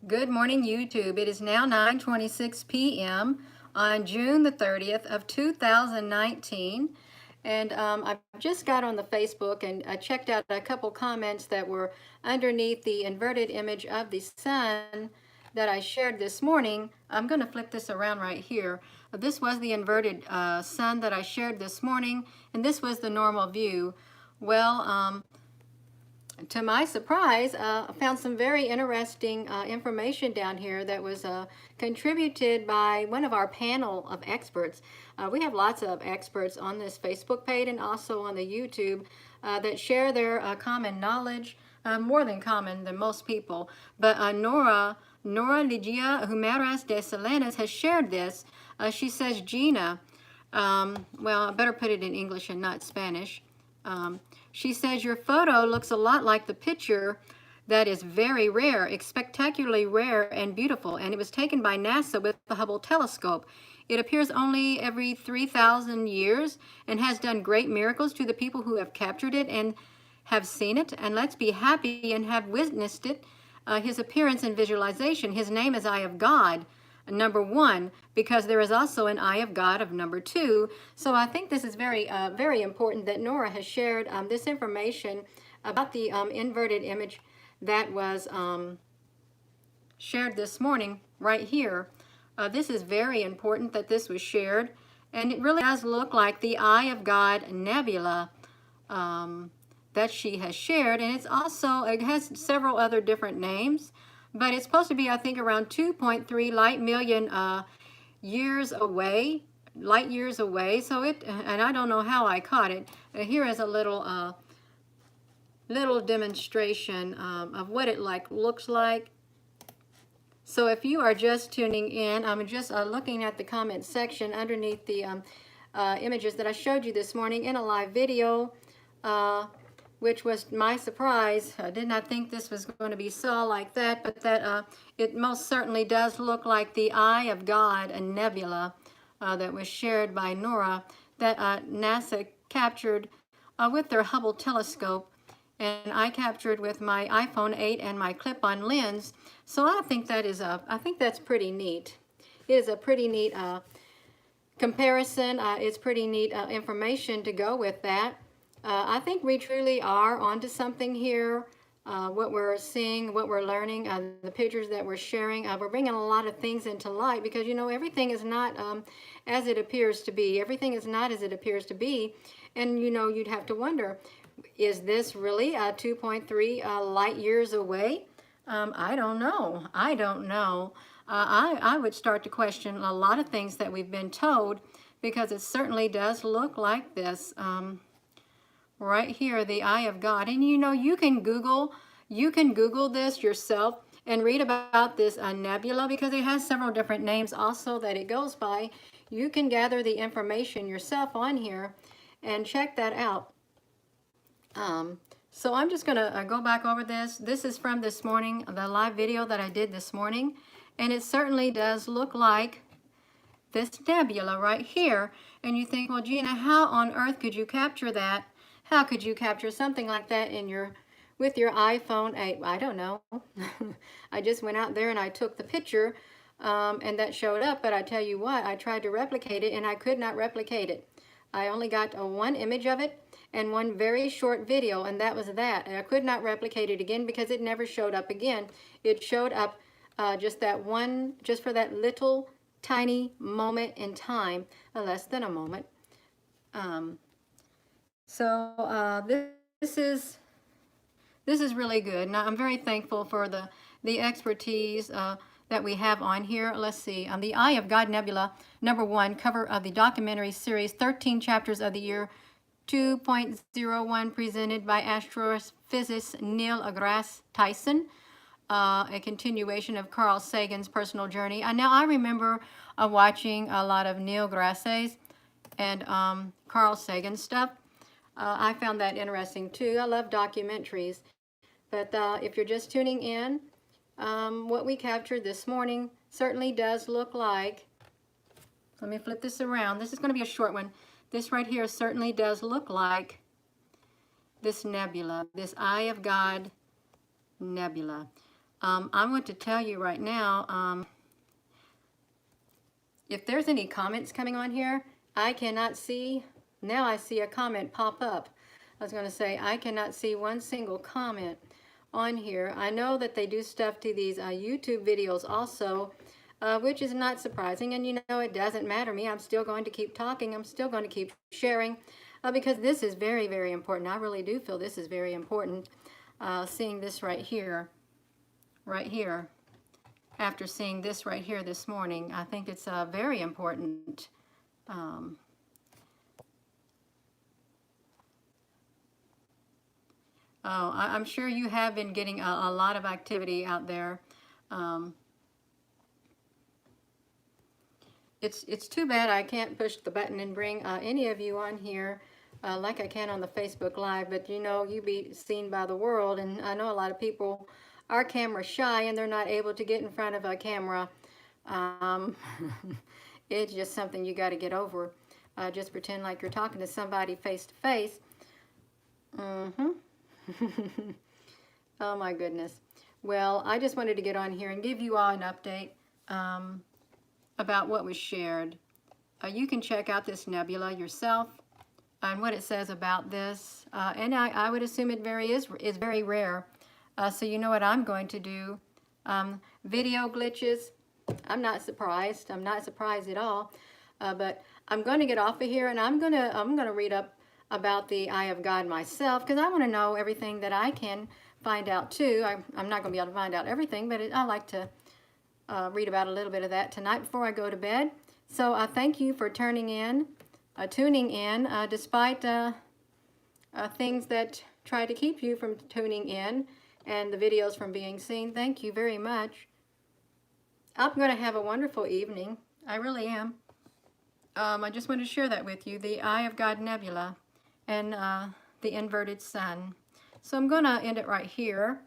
Good morning, YouTube. It is now 9:26 p.m. on June the 30th of 2019. And I just got on the Facebook and I checked out a couple comments that were underneath the inverted image of the sun that I shared this morning. I'm going to flip this around right here. This was the inverted sun that I shared this morning, and this was the normal view. Well, to my surprise, I found some very interesting information down here that was contributed by one of our panel of experts. We have lots of experts on this Facebook page and also on the YouTube that share their common knowledge, more than common than most people. But Nora Ligia Humeras de Selenas has shared this. She says, Gina, well, I better put it in English and not Spanish. She says, your photo looks a lot like the picture that is very rare, spectacularly rare and beautiful, and it was taken by NASA with the Hubble telescope. It appears only every 3,000 years and has done great miracles to the people who have captured it and have seen it, and let's be happy and have witnessed it. His appearance and visualization, his name is Eye of God. Number one, because there is also an eye of God of number two. So I think this is very, very important that Nora has shared this information about the inverted image that was shared this morning right here. This is very important that this was shared, and it really does look like the Eye of God Nebula that she has shared, and it's also, it has several other different names. But it's supposed to be, I think, around 2.3 light million years away, light years away. So it, and I don't know how I caught it. Here is a little demonstration of what it looks like. So if you are just tuning in, I'm just looking at the comment section underneath the images that I showed you this morning in a live video. Which was my surprise. I did not think this was going to be saw like that, but that it most certainly does look like the Eye of God, a nebula that was shared by Nora, that NASA captured with their Hubble telescope, and I captured with my iPhone 8 and my clip-on lens. So I think that is I think that's pretty neat. It is a pretty neat comparison. It's pretty neat information to go with that. I think we truly are onto something here. What we're seeing, what we're learning, the pictures that we're sharing, we're bringing a lot of things into light because, you know, everything is not as it appears to be. Everything is not as it appears to be. And, you know, you'd have to wonder, is this really 2.3 light years away? I don't know. I don't know. I would start to question a lot of things that we've been told because it certainly does look like this. Right here, the Eye of God. And you know, you can Google this yourself and read about this nebula because it has several different names also that it goes by. You can gather the information yourself on here and check that out. So I'm just going to go back over this. This is from this morning, the live video that I did this morning. And it certainly does look like this nebula right here. And you think, well, Gina, how on earth could you capture that? How could you capture something like that in with your iPhone 8? I don't know. I just went out there and I took the picture and that showed up. But I tell you what, I tried to replicate it and I could not replicate it. I only got one image of it and one very short video, and that was that. And I could not replicate it again because it never showed up again. It showed up just for that little tiny moment in time, less than a moment. So this is really good. Now I'm very thankful for the expertise that we have on here. Let's see. The Eye of God Nebula, number one, cover of the documentary series, 13 chapters of the year 2.01, presented by astrophysicist Neil deGrasse Tyson. A continuation of Carl Sagan's personal journey. Now I remember watching a lot of Neil deGrasse's and Carl Sagan stuff. I found that interesting too. I love documentaries. But if you're just tuning in, what we captured this morning certainly does look like, let me flip this around. This is going to be a short one. This right here certainly does look like this nebula, this Eye of God nebula. I want to tell you right now, if there's any comments coming on here, I cannot see. Now I see a comment pop up. I was going to say I cannot see one single comment on here. I know that they do stuff to these YouTube videos also, which is not surprising. And you know, it doesn't matter me. I'm still going to keep talking. I'm still going to keep sharing because this is very, very important. I really do feel this is very important. Seeing this right here. After seeing this right here this morning, I think it's very important. I'm sure you have been getting a lot of activity out there. It's too bad I can't push the button and bring any of you on here like I can on the Facebook Live, but you know, you be seen by the world, and I know a lot of people are camera shy and they're not able to get in front of a camera. It's just something you got to get over. Just pretend like you're talking to somebody face to face. Oh my goodness. Well, I just wanted to get on here and give you all an update about what was shared. You can check out this nebula yourself and what it says about this. And I would assume it is very rare. So you know what I'm going to do. Video glitches. I'm not surprised. I'm not surprised at all. But I'm going to get off of here and I'm gonna read up about the eye of God myself, because I want to know everything that I can find out too. I'm not going to be able to find out everything, but I like to read about a little bit of that tonight before I go to bed. So I thank you for tuning in, despite things that try to keep you from tuning in and the videos from being seen. Thank you very much. I'm going to have a wonderful evening. I really am. I just want to share that with you, the Eye of God Nebula and the inverted sun. So I'm going to end it right here.